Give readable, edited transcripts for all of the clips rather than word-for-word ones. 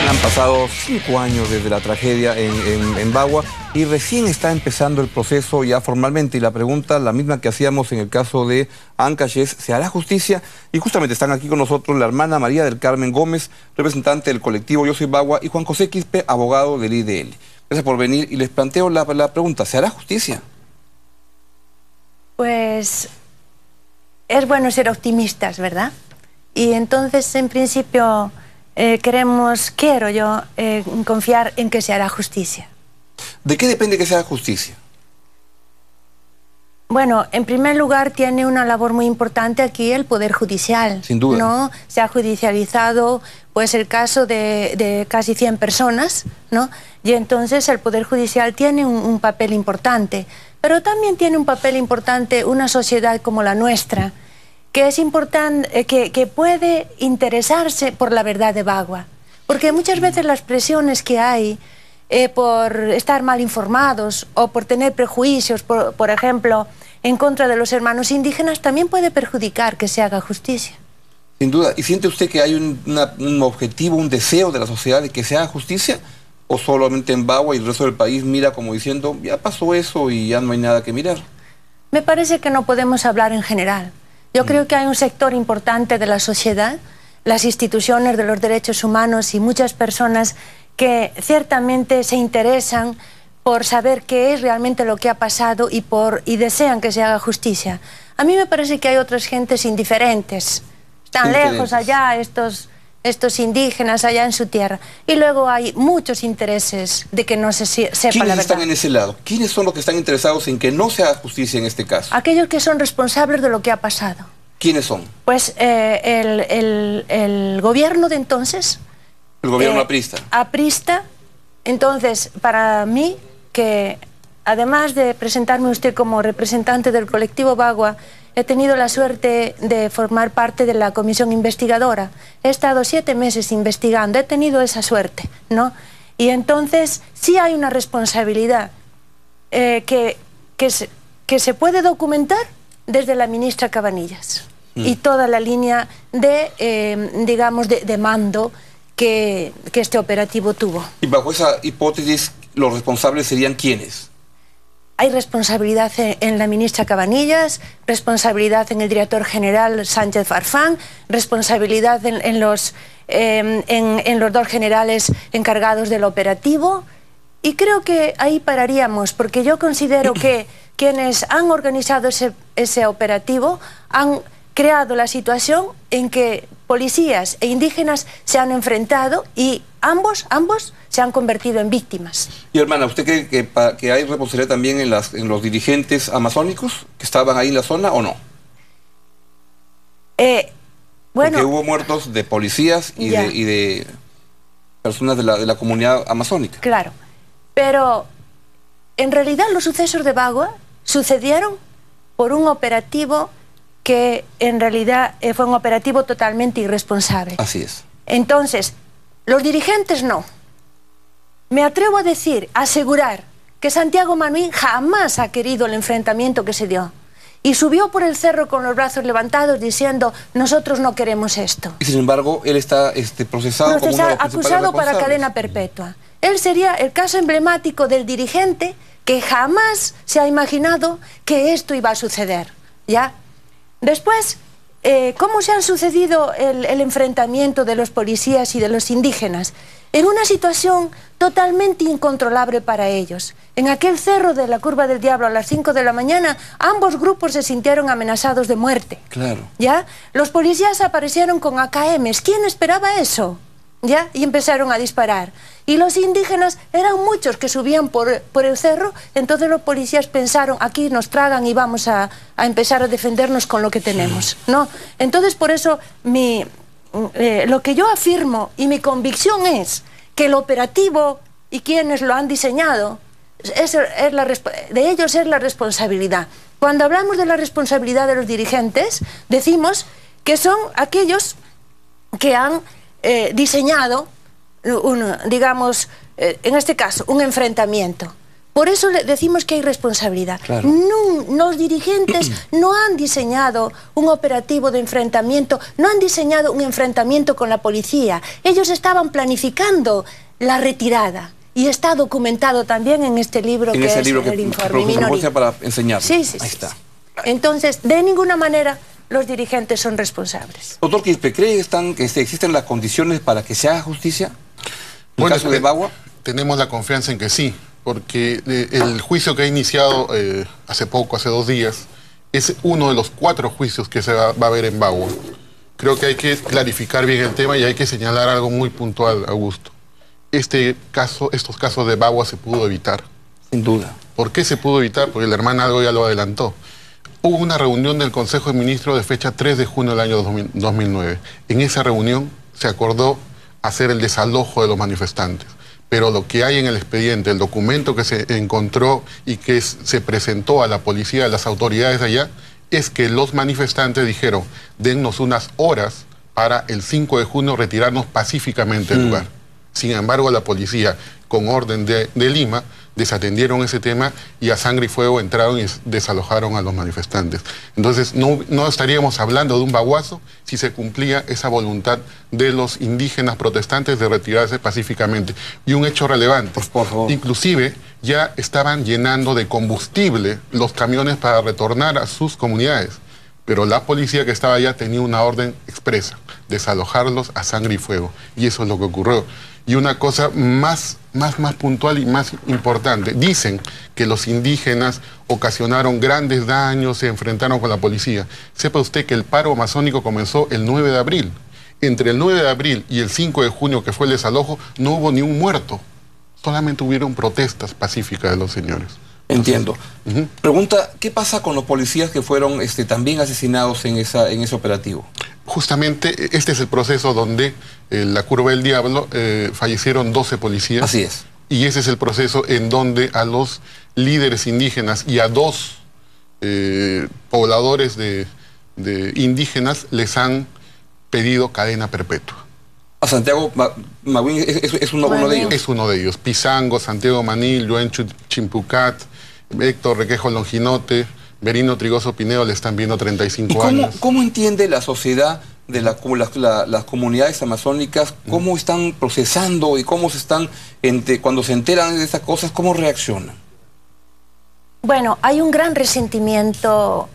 Han pasado 5 años desde la tragedia en Bagua y recién está empezando el proceso ya formalmente. Y la pregunta, la misma que hacíamos en el caso de Ancash, es: ¿se hará justicia? Y justamente están aquí con nosotros la hermana María del Carmen Gómez, representante del colectivo Yo Soy Bagua, y Juan José Quispe, abogado del IDL. Gracias por venir y les planteo la pregunta: ¿se hará justicia? Pues es bueno ser optimistas, ¿verdad? Y entonces, en principio, quiero yo confiar en que se hará justicia. ¿De qué depende que se haga justicia? Bueno, en primer lugar, tiene una labor muy importante aquí el Poder Judicial. Sin duda. ¿No? Se ha judicializado pues el caso de casi 100 personas, ¿no? Y entonces el Poder Judicial tiene un papel importante. Pero también tiene un papel importante una sociedad como la nuestra, que es importante, que puede interesarse por la verdad de Bagua. Porque muchas veces las presiones que hay por estar mal informados o por tener prejuicios, por ejemplo, en contra de los hermanos indígenas, también puede perjudicar que se haga justicia. Sin duda. ¿Y siente usted que hay un objetivo, un deseo de la sociedad de que se haga justicia? ¿O solamente en Bagua y el resto del país mira como diciendo, ya pasó eso y ya no hay nada que mirar? Me parece que no podemos hablar en general. Yo creo que hay un sector importante de la sociedad, las instituciones de los derechos humanos y muchas personas que ciertamente se interesan por saber qué es realmente lo que ha pasado y desean que se haga justicia. A mí me parece que hay otras gentes indiferentes. Están lejos allá estos indígenas allá en su tierra. Y luego hay muchos intereses de que no se sepa la verdad. ¿Quiénes están en ese lado? ¿Quiénes son los que están interesados en que no se haga justicia en este caso? Aquellos que son responsables de lo que ha pasado. ¿Quiénes son? Pues el gobierno de entonces. ¿El gobierno aprista? Aprista. Entonces, para mí, que además de presentarme usted como representante del colectivo Bagua, he tenido la suerte de formar parte de la comisión investigadora. He estado 7 meses investigando, he tenido esa suerte, ¿no? Y entonces sí hay una responsabilidad que se puede documentar desde la ministra Cabanillas y toda la línea de, digamos, de mando que este operativo tuvo. Y bajo esa hipótesis, ¿los responsables serían quiénes? Hay responsabilidad en la ministra Cabanillas, responsabilidad en el director general Sánchez Farfán, responsabilidad en los 2 generales encargados del operativo. Y creo que ahí pararíamos, porque yo considero que quienes han organizado ese operativo han creado la situación en que policías e indígenas se han enfrentado y ambos se han convertido en víctimas. Y hermana, ¿usted cree que hay responsabilidad también en los dirigentes amazónicos que estaban ahí en la zona o no? Bueno, porque hubo muertos de policías y de personas de la comunidad amazónica. Claro, pero en realidad los sucesos de Bagua sucedieron por un operativo que en realidad fue un operativo totalmente irresponsable. Así es. Entonces, los dirigentes no. Me atrevo a decir, a asegurar, que Santiago Manuín jamás ha querido el enfrentamiento que se dio. Y subió por el cerro con los brazos levantados diciendo, nosotros no queremos esto. Y sin embargo, él está procesado como uno de los acusado para cadena perpetua. Él sería el caso emblemático del dirigente que jamás se ha imaginado que esto iba a suceder, ¿ya? Después, ¿cómo se han sucedido el enfrentamiento de los policías y de los indígenas? En una situación totalmente incontrolable para ellos. En aquel cerro de la Curva del Diablo a las 5 de la mañana, ambos grupos se sintieron amenazados de muerte. Claro. ¿Ya? Los policías aparecieron con AKMs. ¿Quién esperaba eso? ¿Ya? Y empezaron a disparar. Y los indígenas eran muchos que subían por el cerro, entonces los policías pensaron, aquí nos tragan y vamos a empezar a defendernos con lo que tenemos, ¿no? Entonces, por eso, lo que yo afirmo y mi convicción es que el operativo y quienes lo han diseñado, de ellos es la responsabilidad. Cuando hablamos de la responsabilidad de los dirigentes, decimos que son aquellos que han diseñado, digamos, en este caso, un enfrentamiento. Por eso le decimos que hay responsabilidad. Claro. Los dirigentes no han diseñado un operativo de enfrentamiento, no han diseñado un enfrentamiento con la policía. Ellos estaban planificando la retirada. Y está documentado también en este libro que es el informe Minoría. Para enseñar. Sí, sí, ahí sí, está. sí. Entonces, de ninguna manera los dirigentes son responsables. Doctor Quispe, ¿cree que existen las condiciones para que se haga justicia? ¿En el caso de Bagua? Tenemos la confianza en que sí, porque el juicio que ha iniciado hace poco, hace 2 días, es uno de los 4 juicios que se va a ver en Bagua. Creo que hay que clarificar bien el tema y hay que señalar algo muy puntual, Augusto. Estos casos de Bagua se pudo evitar. Sin duda. ¿Por qué se pudo evitar? Porque la hermana algo ya lo adelantó. Hubo una reunión del Consejo de Ministros de fecha 3 de junio del año 2009. En esa reunión se acordó hacer el desalojo de los manifestantes. Pero lo que hay en el expediente, el documento que se encontró y que se presentó a la policía, a las autoridades de allá, es que los manifestantes dijeron, dennos unas horas para el 5 de junio retirarnos pacíficamente del lugar. Sin embargo, la policía, con orden de Lima, desatendieron ese tema y a sangre y fuego entraron y desalojaron a los manifestantes. Entonces, no estaríamos hablando de un baguazo si se cumplía esa voluntad de los indígenas protestantes de retirarse pacíficamente. Y un hecho relevante, pues por favor, inclusive ya estaban llenando de combustible los camiones para retornar a sus comunidades. Pero la policía que estaba allá tenía una orden expresa, desalojarlos a sangre y fuego. Y eso es lo que ocurrió. Y una cosa más puntual y más importante, dicen que los indígenas ocasionaron grandes daños, se enfrentaron con la policía. Sepa usted que el paro amazónico comenzó el 9 de abril. Entre el 9 de abril y el 5 de junio, que fue el desalojo, no hubo ni un muerto. Solamente hubieron protestas pacíficas de los señores. Entiendo. Pregunta, ¿qué pasa con los policías que fueron también asesinados en ese operativo? Justamente este es el proceso donde en la Curva del Diablo fallecieron 12 policías. Así es. Y ese es el proceso en donde a los líderes indígenas y a 2 pobladores de indígenas les han pedido cadena perpetua. ¿A Santiago Magüín es uno de ellos? Es uno de ellos. Pizango, Santiago Manil, Joen Chimpucat, Héctor Requejo Longinote, Berino Trigoso Pineo le están viendo 35 años. ¿Cómo entiende la sociedad de las comunidades amazónicas, cómo están procesando y cómo se están, cuando se enteran de estas cosas, cómo reaccionan? Bueno, hay un gran resentimiento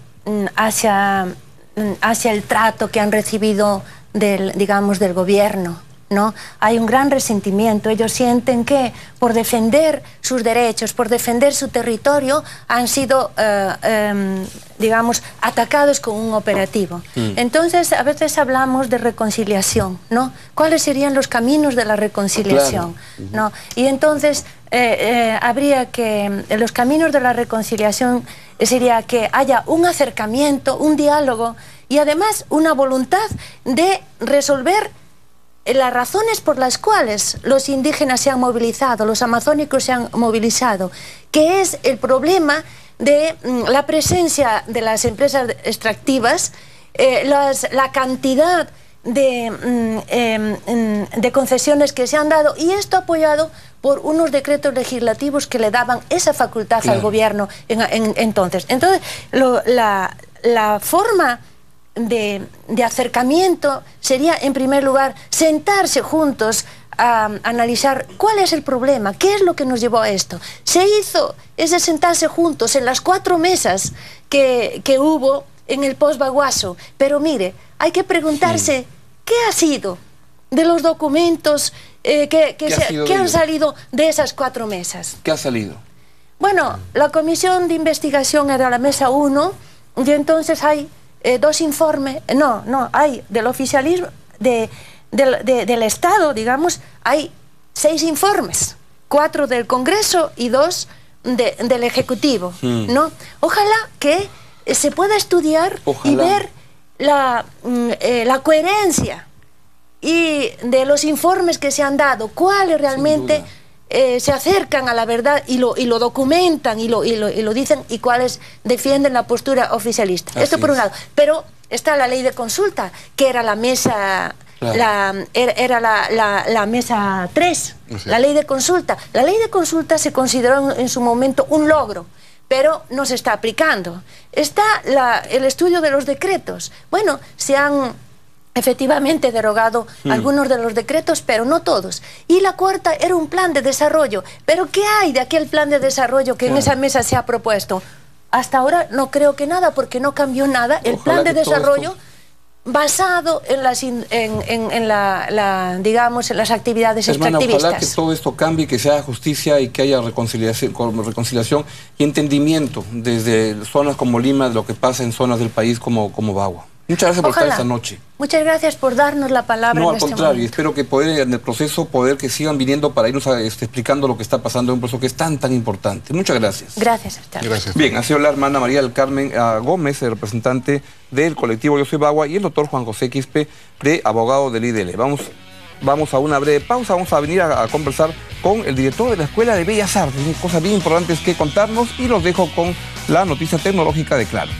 hacia el trato que han recibido del gobierno, ¿no? Hay un gran resentimiento. Ellos sienten que por defender sus derechos, por defender su territorio, han sido, digamos, atacados con un operativo. Entonces, a veces hablamos de reconciliación, ¿no? ¿Cuáles serían los caminos de la reconciliación? Claro. ¿No? Y entonces, habría que, los caminos de la reconciliación sería que haya un acercamiento, un diálogo y además una voluntad de resolver las razones por las cuales los indígenas se han movilizado, los amazónicos se han movilizado, que es el problema de la presencia de las empresas extractivas, la cantidad de concesiones que se han dado, y esto apoyado por unos decretos legislativos que le daban esa facultad al gobierno entonces. Entonces, la forma de acercamiento sería, en primer lugar, sentarse juntos a analizar cuál es el problema, qué es lo que nos llevó a esto. Se hizo ese sentarse juntos en las 4 mesas que hubo en el post-Baguazo, pero mire, hay que preguntarse qué ha sido de los documentos que han salido de esas 4 mesas. ¿Qué ha salido? Bueno, la comisión de investigación era la mesa 1 y entonces hay 2 informes, hay del oficialismo, del Estado, digamos, hay 6 informes, 4 del Congreso y 2 del Ejecutivo, ¿no? Ojalá que se pueda estudiar y ver la coherencia y de los informes que se han dado, cuáles realmente se acercan a la verdad y lo documentan y lo dicen, y cuáles defienden la postura oficialista. Esto por un lado. Pero está la ley de consulta, que era la mesa Claro. Era la mesa 3, Así la es. ley de consulta. La ley de consulta se consideró en su momento un logro, pero no se está aplicando. Está el estudio de los decretos. Bueno, se han efectivamente derogado algunos de los decretos, pero no todos. Y la cuarta era un plan de desarrollo. ¿Pero qué hay de aquel plan de desarrollo que en esa mesa se ha propuesto? Hasta ahora no creo que nada, porque no cambió nada. El Ojalá plan de que todo desarrollo esto... basado en digamos, en las actividades Hermana, extractivistas. ojalá que todo esto cambie, que se haga justicia y que haya reconciliación y entendimiento desde zonas como Lima de lo que pasa en zonas del país como Bagua. Muchas gracias por estar esta noche. Muchas gracias por darnos la palabra. No, en al este contrario, momento. espero que en el proceso que sigan viniendo para irnos explicando lo que está pasando en un proceso que es tan importante. Muchas gracias. Gracias, Hector. Gracias. Bien, ha sido la hermana María del Carmen Gómez, representante del colectivo Yo Soy Bagua, y el doctor Juan José Quispe, abogado del IDL. Vamos a una breve pausa, vamos a venir a conversar con el director de la Escuela de Bellas Artes. Cosas bien importantes que contarnos, y los dejo con la noticia tecnológica de Claro.